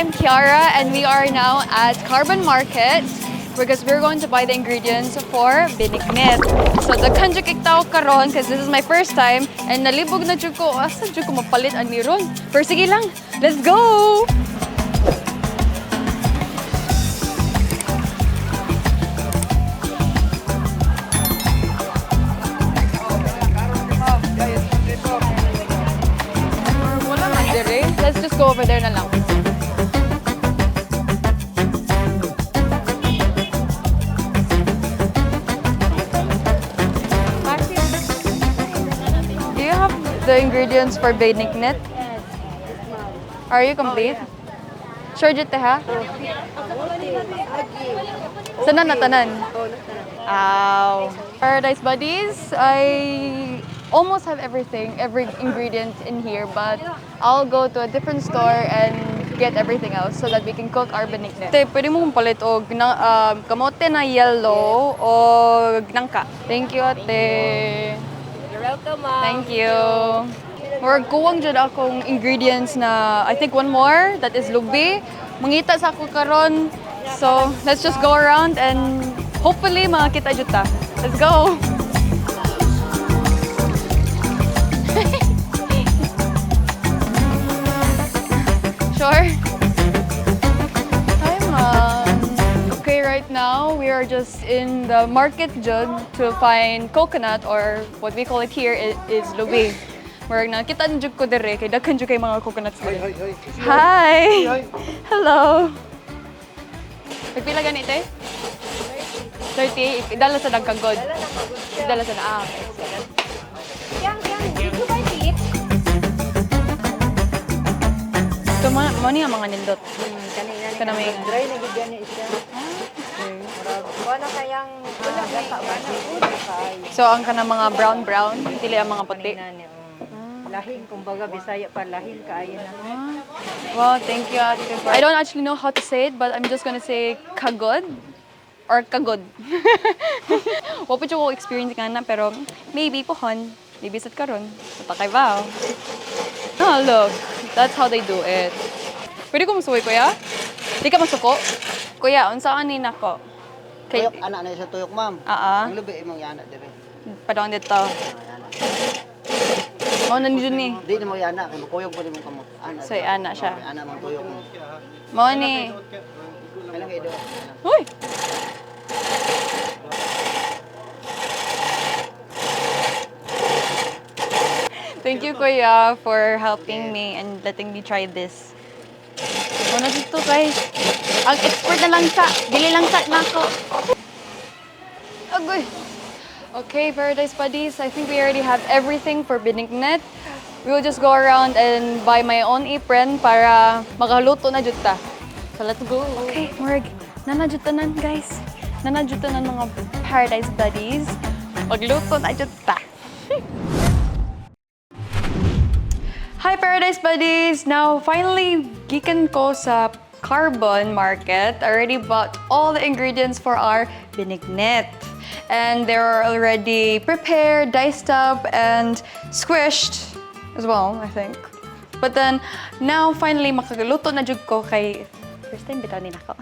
I'm Kiara and we are now at Carbon Market because we're going to buy the ingredients for binignit. So daghan jud kay tao karon because this is my first time and nalibog na jud ko asa jud ko mapalit ani ron. Pero sige lang, let's go. Let's just go over there na lang. Do you have the ingredients for binignit? Are you complete? Sure jud ha? Sana na tanan? Ow. Paradise buddies, I almost have everything, every ingredient in here, but I'll go to a different store and get everything else so that we can cook our binignit. Ate, pwede mo palit og kamote na yellow o nangka. Thank you, ate. You're welcome, ma'am. Thank you. Murag kuwang jud akong ingredients na I think one more that is lubi. Mangita sa ako karon. So, let's just go around and hopefully makita jud ta. Let's go. Sure. Hi, Mom. Okay, right now we are just in the market jud to find coconut, or what we call it here is lubi. Murag na kita jud ko dire kay daghan jud kay mga coconuts dire. Hi. Hello. Pagpila ganit eh? 30. Idala sa dagkagod. Idala sa na. Okay. Did you buy meat? Ito mo niya mga nindot. Kanina may dry na gid gani siya. Wala kayang wala kay. So ang kanang mga brown dili ang mga puti. Lahing kumbaga Bisaya pa lahing kaayo na. Wow, thank you, Ate. I don't actually know how to say it, but I'm just gonna say kagod or kagod. Wa pa ko experience nga na, pero maybe pohon, maybe sat karon. Patakay ba? Oh, look. That's how they do it. Pwede ko masuwi, kuya? Di ka masuko? Kuya, unsa ani nako? Tuyok, anak na sa tuyok, ma'am. Ang lubi imong yana dire. Padong dito. Mo na ni ni. Di na mo yana, kay kuyog pa nimong kamot. Ana. So, ana siya. Ana mang tuyok mo. Mo ni. Kailang ido. Hoy. Thank you, Kuya, for helping me and letting me try this. Ano dito, guys? Ang expert na lang sa. Dili lang sa nako. Agoy. Okay, Paradise Buddies, I think we already have everything for binignit. We will just go around and buy my own apron para makaluto na jud ta. So let's go. Okay, murag nanajud tanan, guys. Nanajud tanan mga Paradise Buddies. Magluto na jud ta. Hi Paradise Buddies! Now finally gikan ko sa Carbon Market. I already bought all the ingredients for our binignit. And they're already prepared, diced up, and squished as well, I think. But then, now finally makagaluto na jud ko kay first time bitaw ni nako.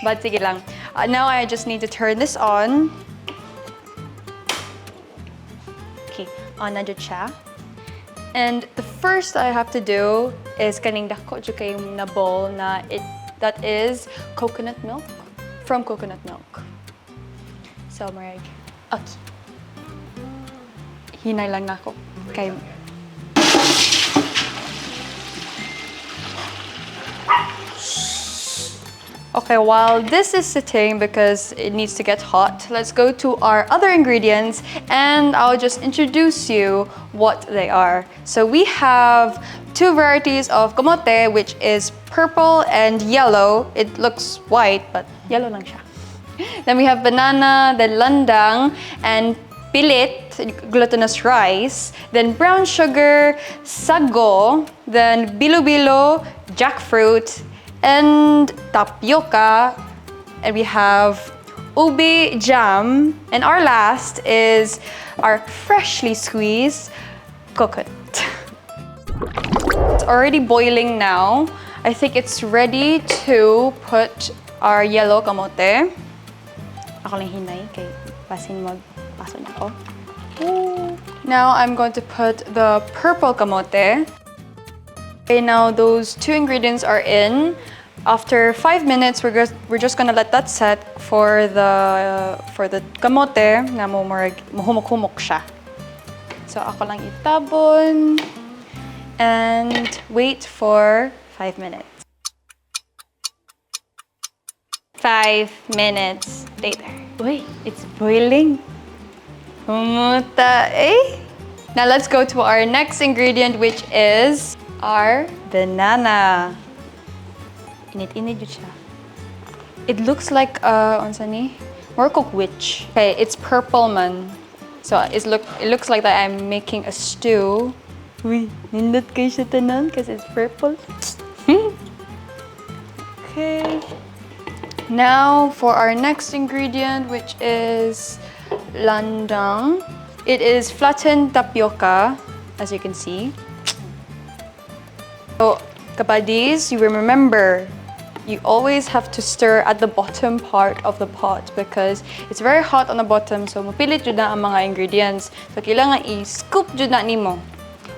But sige lang. Now I just need to turn this on. Okay, on na jud siya. And the first I have to do is kaning dako jud kay na bowl na that is coconut milk from coconut milk. So, marag, okay. Hinay lang na ako. Kay... Okay, while this is sitting because it needs to get hot, let's go to our other ingredients and I'll just introduce you what they are. So we have two varieties of kamote, which is purple and yellow. It looks white, but yellow lang siya. Then we have banana, then landang, and pilit, glutinous rice, then brown sugar, sago, then bilo-bilo, jackfruit, and tapioca, and we have ubi jam, and our last is our freshly squeezed coconut. It's already boiling now. I think it's ready to put our yellow kamote. Ako lang hinay kay pasin magpaso niya ako. Now I'm going to put the purple kamote. Okay, now those two ingredients are in. After 5 minutes, we're just gonna let that set for the kamote na humok-humok siya. So ako lang itabon and wait for 5 minutes. 5 minutes later. Uy, it's boiling. Humuta eh? Now let's go to our next ingredient, which is our banana. Init-init yun siya. It looks like, unsa ni? More witch. Okay, it's purple man. So it looks like that I'm making a stew. Uy, nindot kayo siya tanan because it's purple. Okay. Now for our next ingredient, which is landang. It is flattened tapioca, as you can see. So, kapadis, you remember, you always have to stir at the bottom part of the pot because it's very hot on the bottom, so mapilit jud na ang mga ingredients. So, kailangan i-scoop jud na nimo.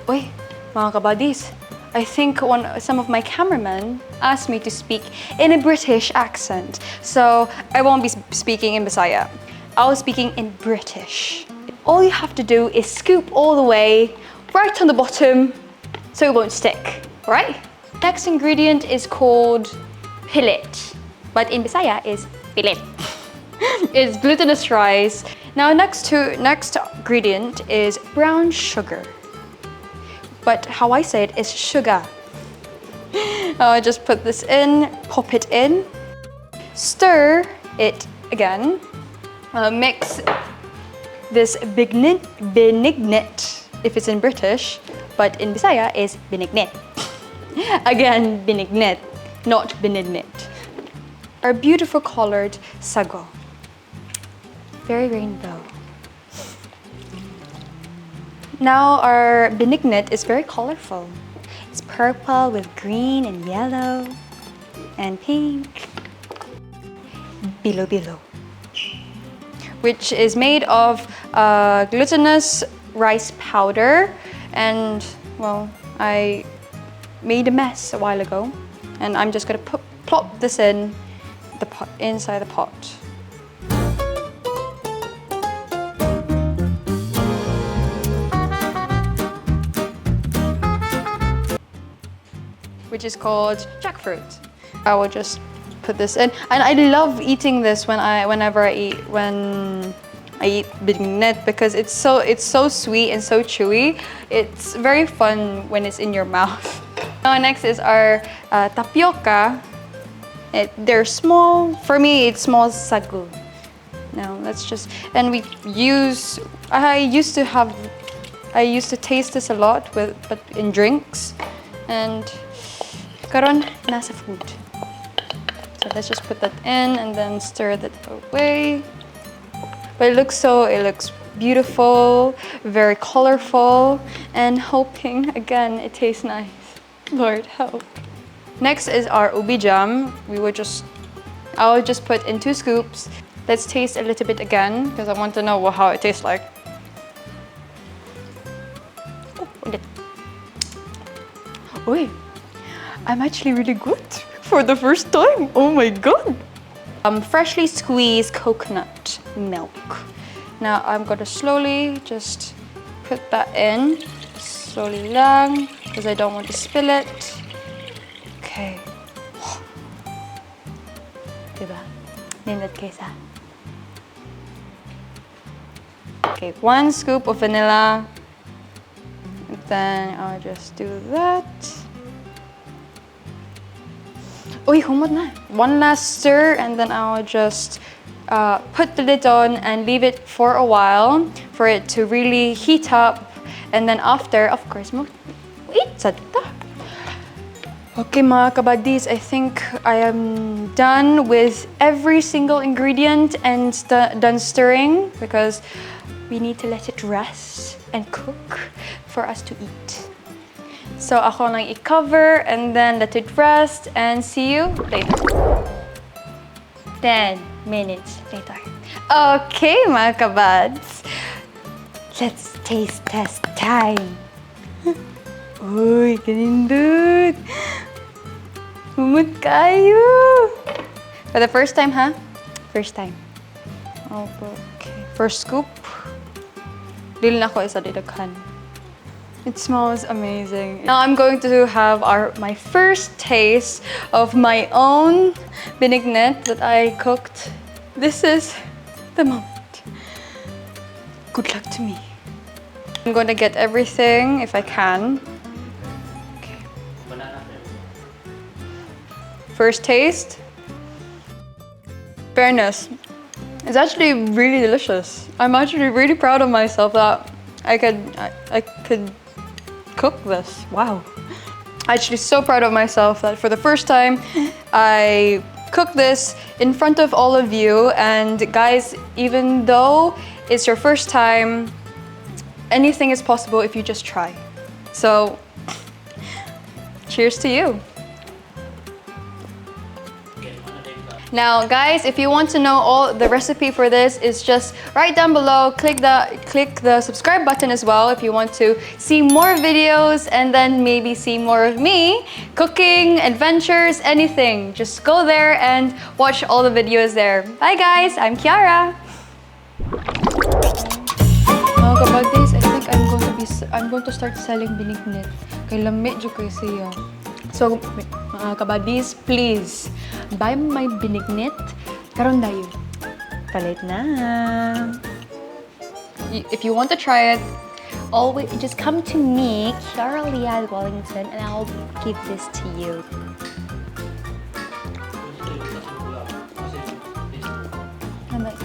Uy, mga kabadis, I think some of my cameramen asked me to speak in a British accent. So, I won't be speaking in Bisaya. I was speaking in British. All you have to do is scoop all the way right on the bottom so it won't stick, right? Next ingredient is called pilit, but in Bisaya is pilit. It's glutinous rice. Now next ingredient is brown sugar. But how I say it is sugar. I'll just put this in, pop it in, stir it again, mix this binignit, if it's in British, but in Bisaya is binignit. Again, binignit, not binignit. Our beautiful colored sago. Very rainbow. Now our binignit is very colorful. It's purple with green and yellow and pink. Bilo-bilo. Which is made of glutinous rice powder, and well, I made a mess a while ago, and I'm just gonna plop this in the pot, inside the pot. Which is called jackfruit. I will just put this in, and I love eating this whenever I eat binignit because it's so sweet and so chewy. It's very fun when it's in your mouth. Now next is our tapioca. They're small. For me, it's small sagu. Now let's just, and I used to taste this a lot but in drinks, and karon nasa food. So let's just put that in and then stir that away. But it looks beautiful, very colorful, and hoping again it tastes nice. Lord help. Next is our ubi jam. I'll just put in 2 scoops. Let's taste a little bit again because I want to know how it tastes like. Uy, I'm actually really good for the first time. Oh my god. Freshly squeezed coconut milk. Now I'm gonna slowly just put that in. Slowly lang, because I don't want to spill it. Okay. Diba? Nindot kaysa. Okay, 1 scoop of vanilla. And then I'll just do that. Uy, humot na. 1 last stir, and then I'll just put the lid on and leave it for a while for it to really heat up. And then after, of course, wait, sadta. Okay, mga kabadis, I think I am done with every single ingredient and done stirring because we need to let it rest and cook for us to eat. So ako lang i-cover and then let it rest and see you later. 10 minutes later. Okay, mga kabads. Let's taste test time. Uy, kanindot. Humut kayo. For the first time, ha? First time. Okay. First scoop. Dili na ako isa didaghan. It smells amazing. Now I'm going to have my first taste of my own binignit that I cooked. This is the moment. Good luck to me. I'm going to get everything if I can. Okay. First taste. Fairness. It's actually really delicious. I'm actually really proud of myself that I could cook this. Wow. I'm actually so proud of myself that for the first time I cooked this in front of all of you. And guys, even though it's your first time, anything is possible if you just try. So, cheers to you. Now, guys, if you want to know all the recipe for this, is just right down below. Click the subscribe button as well if you want to see more videos and then maybe see more of me cooking, adventures, anything. Just go there and watch all the videos there. Bye, guys. I'm Kiara. Mga kabagdays, I think I'm going to start selling binignit. Kay lami jud kay siya. So, mga kabadis, please, buy my binignit. Karon dayo. Palit na. If you want to try it, always just come to me, Kiara Leah Wellington, and I'll give this to you. I might